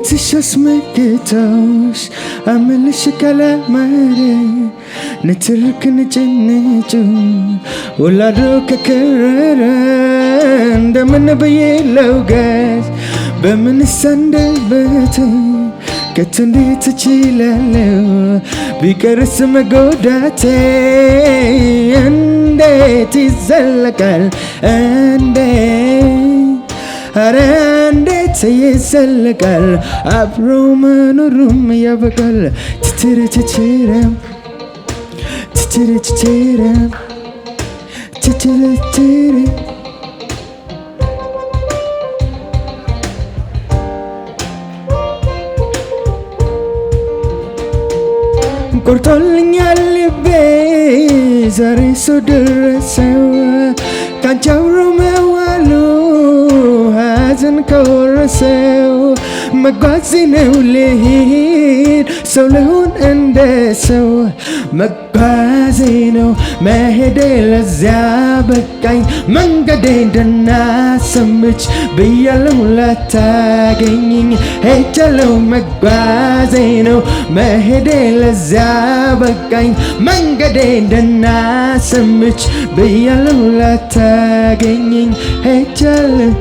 ውበትሽ አስመክቶሽ አመልሽ ካላማረ ንትርክ ንጭንጩ ወላዶ ከከረረ እንደምን ብዬ ለውጋት በምንስ አንደበቴ ከቶ እንዴት እችላለሁ ቢቀርስ መጎዳቴ እንዴት ይዘለቃል ኧረ እንዴት ይዘለቃል አብሮ መኖሩም ያበቃል ትትርትትረም ትትርትትረም ትትርትትረም ቆርጦልኛል ልቤ ዛሬ ሰው ደረሰው ካንቺ አብሮ መዋሉ ሐዘን ከወረሰው መጓዜ ነው ልሂድ ሰው ልሁን እንደ ሰው መጓዜ ነው መሄዴ ለዚያ በቃኝ መንገዴ እንድናሰምች ብያለሁ ላታገኝኝ ሄጃለሁ መጓዜ ነው መሄዴ ለዚያ በቃኝ መንገዴ እንድናሰምች ብያለሁ ላታገኝኝ ሄጃለሁ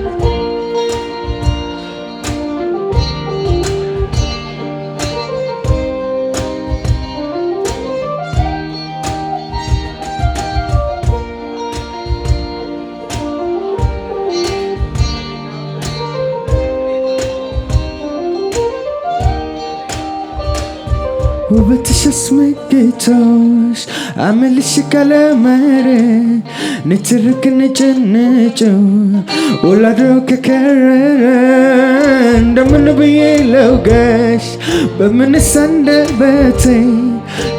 ውበትሽ አስመክቶሽ አመልሽ ካላማረ ንትርክ ንጭንጩ ወላዶ ከከረረ እንደምን ብዬ ለውጋሽ በምንስ አንደበቴ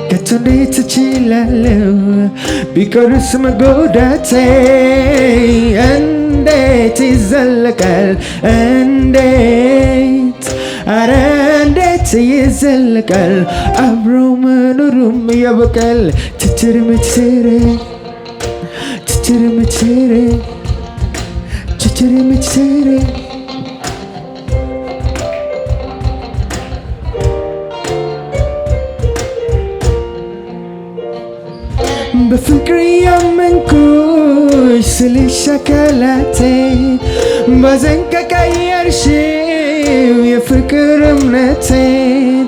ከቶ እንዴት እችላለሁ ቢቀርስ መጎዳቴ እንዴት ይዘለቃል ኧረ እንዴት ይዘለቃል አብሮ መኖሩም ያበቃል ትትርምትር ትትርምትር ትትርምትር በፍቅር ያመንኩሽ ስልሽ አካላቴ ባዘን ከቀየርሽው የፍቅር እምነቴን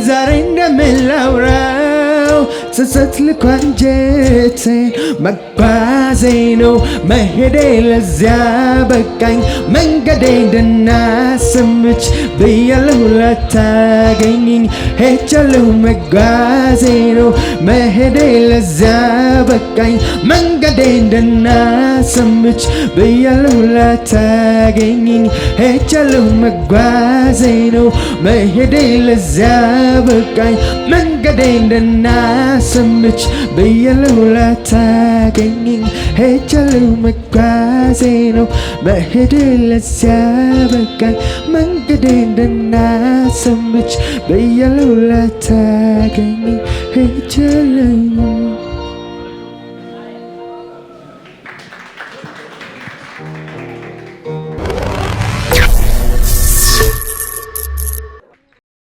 ዛሬ እንደምን ላውራው ጸጸት ልኮ አንጀቴን መጓዜ ነው መሄዴ ለዚያ በቃኝ መንገዴ እንድናሰምች ብያለሁ ላታገኝኝ ሄጃለሁ መጓዜ ነው መሄዴ ለዚያ በቃኝ መንገዴ እንድናሰምች ብያለሁ ላታገኝኝ ሄጃለሁ መጓዜ ነው መሄዴ ለዚያ በቃኝ መንገዴ እንድናሰምች ብያለሁ ላታገኝኝ ሄጃለሁ መጓዜ ነው መሄዴ ለዚያ በቃኝ መንገዴ እንድናሰምች ብያለሁ ላታገኝኝ ሄጃለሁ